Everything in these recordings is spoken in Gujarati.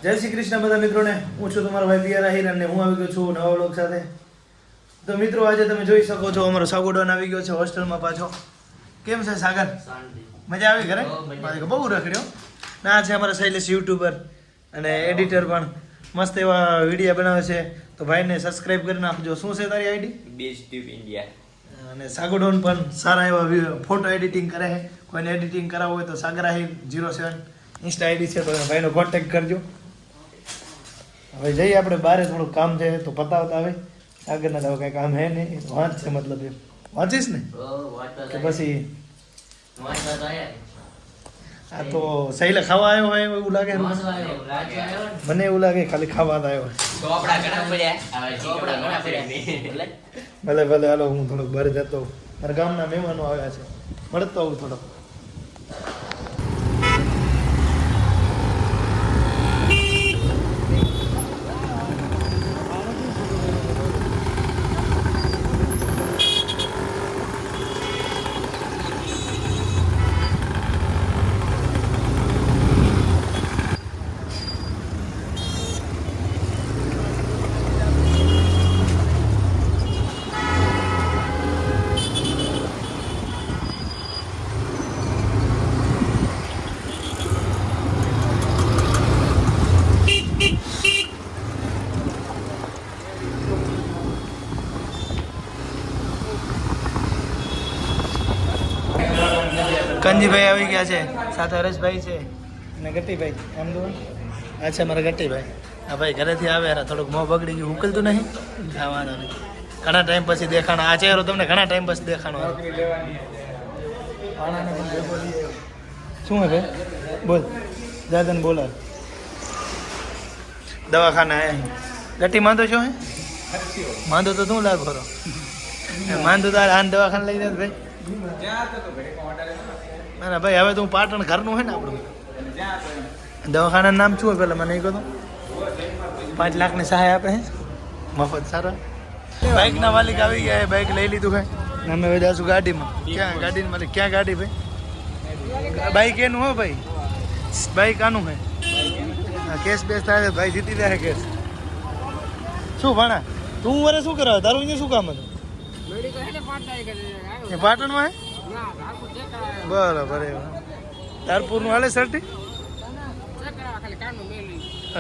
જય શ્રી કૃષ્ણ બધા મિત્રોને. હું છું તમારો ભાઈ પિયર આહિર અને હું આવી ગયો છું નવા વ્લોગ સાથે. તો મિત્રો આજે તમે જોઈ શકો છો અમારો સાગોડોન આવી ગયો છે હોસ્ટેલમાં પાછો. કેમ છે સાગર? મજા આવી ઘરે? બહુ રખડ્યો ના. છે અમારા શૈલેષ યુટ્યુબર અને એડિટર પણ મસ્ત એવા વિડીયો બનાવે છે. તો ભાઈને સબસ્ક્રાઇબ કરી નાખજો. શું છે તારી આઈડી? Best tube India. અને સાગોડોન પણ સારા એવા ફોટો એડિટિંગ કરે છે. કોઈને એડિટિંગ કરાવવું હોય તો સાગર આહિર 07 ઇન્સ્ટા આઈડી છે, તો ભાઈનો કોન્ટેક્ટ કરજો. હવે જઈએ આપણે બહાર, થોડું કામ છે તો પતાવતા આવે. આગળના તો કઈ કામ હે નહીં, વાંચ છે મતલબ એમ. વાંચીશ ને કે પછી આ તો સહેલા ખાવા આવ્યો હોય એવું લાગે મને. એવું લાગે ખાલી ખાવા આવ્યો હોય. ભલે ભલે હાલો, હું થોડોક બહાર જતો. મારા ગામના મહેમાનો આવ્યા છે, મળતો આવું થોડોક. કંજીભાઈ આવી ગયા છે, સાથે હરેશભાઈ છે અને ગટ્ટીભાઈ. એમ તો આ છે મારા ગટ્ટીભાઈ. હા ભાઈ ઘરેથી આવે થોડુંક મોં બગડી ગયું, ઉકેલતું નહીં. ખાવાનું ઘણા ટાઈમ પછી દેખાણો. આ ચહેરો તમને ઘણા ટાઈમ પછી દેખાણો. શું હે ભાઈ? બોલ દાદાને બોલા. દવાખાના આવ્યા. ગટ્ટી માંદો છો હે? માંદો તો તું લાગ ખરો. માંદો તારે આને દવાખાને લઈ જાય ભાઈ. ના ભાઈ, હવે તો હું પાટણ ઘરનું હોય ને આપણું. દવાખાનાનું નામ શું હોય પેલા મને કહો તો? 5 લાખની સહાય આપે છે મફત. સારા બાઇકના માલિક આવી ગયા. બાઇક લઈ લીધું છે ને અમે હવે જાશું ગાડીમાં. ક્યાં ગાડીની માલિક? ક્યાં ગાડી ભાઈ? બાઇક એનું હો ભાઈ, બાઇક આનું છે. કેસ બેસ થાય ભાઈ, જીતી જાય કેસ. શું ભણા તું? વરે શું કરાવે તારું? અહીંયા શું કામ હતું? પાટણમાં હે? બરાબર. તારપુર નું હાલે સર્ટી?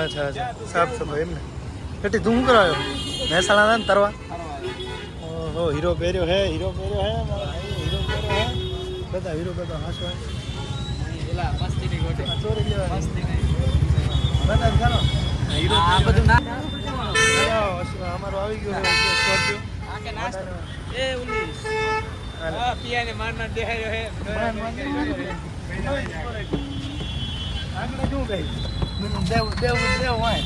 અચ્છા અચ્છા, સાફ સફાઈ એમ ને. કેટલી તું શું કરાવ્યો? મહેસાણા ને તરવા? ઓહો, હીરો પહેર્યો હે, હીરો પહેર્યો હે, હીરો પહેર્યો હે. બધા હીરો બધા હાસો ચોરી લેવાની બધા કરો. હીરો આ બધું ના અમારો આવી ગયો સ્કોર્પિયો. એ ઉલી પિયાને મારના દેહાયો હે. આગળ શું કહી દેવ દેવ દેવ હોય.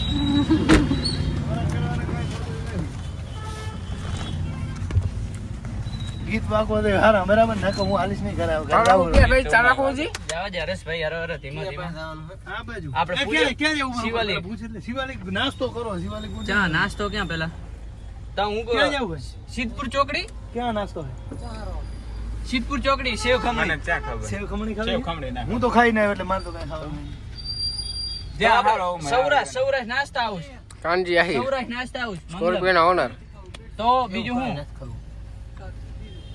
ગીત વાગો દે હારા બરાબર. નાખો હું હાલીશ નહીં કરાવ. ભાઈ ચા નાખો જી. જાવા દે હરેશભાઈ. હર ધીમા ધીમા આ બાજુ આપણે ક્યાં જવું? શિવાલિક. પૂછ એટલે શિવાલિક નાસ્તો કરો. શિવાલિક ચા નાસ્તો ક્યાં પેલા? તા હું ક્યાં જાવું? સિદ્ધપુર ચોકડી. ક્યાં નાસ્તો હે? સિદ્ધપુર ચોકડી. સેવ ખમણી. મને ચા ખબર. સેવ ખમણી ખાવી? સેવ ખમણી ના. હું તો ખાઈ ના એટલે મારે તો કઈ ખાવાનું નહીં. સૌરાષ્ટ્ર નાસ્તા હાઉસ. કાનજી આહી. સૌરાષ્ટ્ર નાસ્તા હાઉસ. સ્કોર્પિયો ના ઓનર. તો બીજું હું?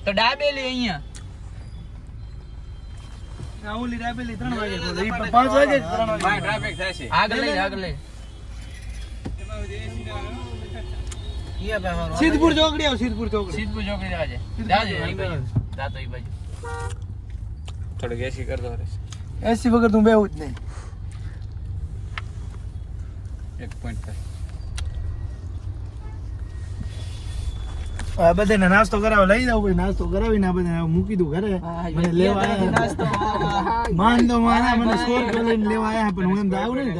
તો ડાબેલી અહીંયા. ઓલી ડાબેલી 3 વાગે ખોલે. 5 વાગે 3 વાગે ટ્રાફિક થાય છે. આગળ લઈ આગળ લઈ. સિદ્ધપુર ચોકડી આવ. સિદ્ધપુર ચોકડી. સિદ્ધપુર ચોકડી જાજે. જાજે જાતો ઈ બાજુ. થોડું એસી કર દો. એસી વગર તું બેહું જ નહીં. 1.5 આ બધાને નાસ્તો કરાવો. લઈ જાવ ભાઈ, નાસ્તો કરાવીને આ બધાને મૂકી દઉં ઘરે. મને લેવા આવ્યા માન દો મારા. મને સ્કોર્પિયો લઈને લેવા આવ્યા પણ હું એમ તો આવું નહીં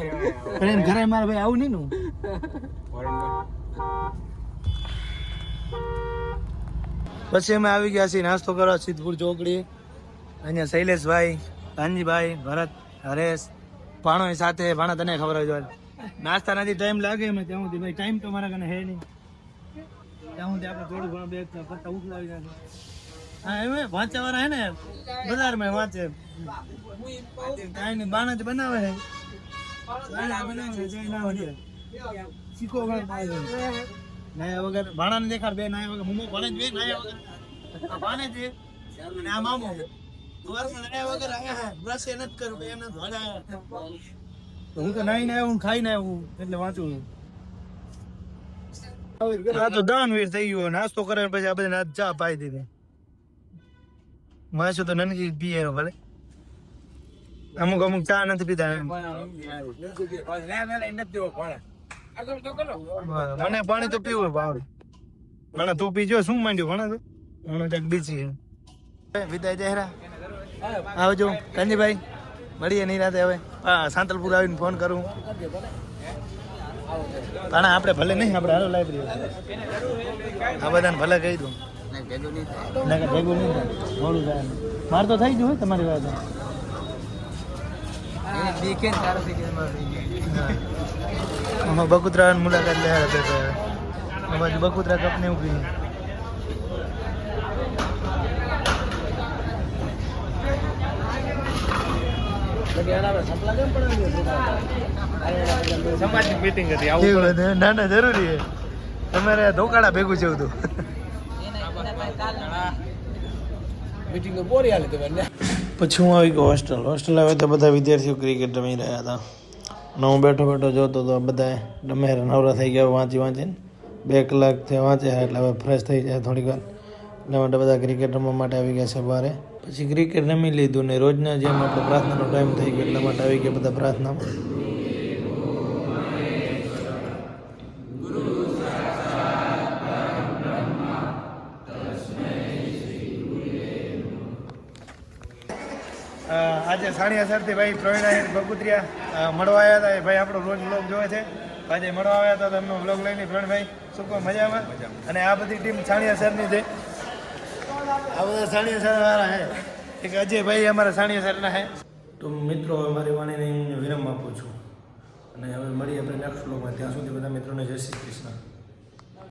પણ એમ ઘરે મારા ભાઈ આવું નહીં ને. પછી અમે આવી ગયા છીએ નાસ્તો કરવા સિદ્ધપુર ચોકડી. અહીંયા શૈલેષભાઈ, કાનજીભાઈ, ભરત, હરેશ, ભાણો સાથે. ભાણા તને ખબર હોય નાસ્તા નથી ટાઈમ લાગે એમ ત્યાં સુધી ભાઈ. ટાઈમ તો મારા કને હે નહીં. ત્યાં સુધી આપણે થોડું ઘણું બે કરતા ઉખલાવી નાખે. હા એમ વાંચવા વાળા હે ને બજારમાં વાંચે કાંઈ નહીં. બાણા જ બનાવે છે નાયા વગર ભાણાને દેખાડ બે નાયા વગર હું ભણે જ બે નાયા વગર આ ભાણે છે અને આ મામો વર્ષ નાયા વગર આયા હે બ્રશ એ નથી કરું એમને ધોળા હું તો નાઈને આવ્યો હું ખાઈને આવ્યો એટલે વાંચું આ તો દાનવીર થઈ ગયો નાસ્તો કરે પછી આ બધા ચા પાઈ દીધી વાંચું તો નનકી પીએ ભલે અમુક અમુક ચા નથી પીતા મને પાણી તો પીવું ભાવ મને તું પીજો શું માંડ્યું ભણે તો મને ક્યાંક બીજી વિદાય જહેરા આવજો કાંજીભાઈ મળીએ નહીં રાતે હવે સાંતલપુર આવીને ફોન કરું પણ આપણે ભલે નહીં આપણે હાલો લાઈબ્રેરી આ બધાને ભલે કહી દઉં ભેગું નહીં મોડું થાય મારે તો થઈ ગયું હોય તમારી વાત બકુતરા મુલાકાત લે બાજુ બકુતરા કપને ઉભી સમાજની મીટિંગ હતી ના ના જરૂરી છે તમારે ધોકાડા ભેગું છે બધું પછી હું આવી ગયો હોસ્ટેલ આવે તો બધા વિદ્યાર્થીઓ ક્રિકેટ રમી રહ્યા હતા અને હું બેઠો જોતો તો બધા રમે નવરા થઈ ગયા વાંચીને 2 કલાકથી વાંચ્યા એટલે હવે ફ્રેશ થઈ જાય થોડીક વાર એટલા માટે બધા ક્રિકેટ રમવા માટે આવી ગયા છે બહાર પછી ક્રિકેટ રમી લીધું ને રોજના જેમ આપણે પ્રાર્થનાનો ટાઈમ થઈ ગયો એટલા માટે આવી ગયા બધા પ્રાર્થનામાં આજે સાણિયા સરથી ભાઈ પ્રવીણ બકુત્રિયા મળવા આવ્યા હતા ભાઈ આપણો રોજ વ્લોગ જોવે છે આજે મળવા આવ્યા હતા તો એમનો વ્લોગ લઈને પ્રવીણભાઈ શું કહો મજામાં અને આ બધી ટીમ સાણિયા સરની છે આ બધા સાણિયા સર વાળા હે એક અજયભાઈ અમારા સાણિયા સરના હે તો મિત્રો હવે મારી વાણીને હું વિરામ આપું છું અને હવે મળીએ આપણે નેક્સ્ટ વ્લોગમાં ત્યાં સુધી બધા મિત્રોને જય શ્રી કૃષ્ણ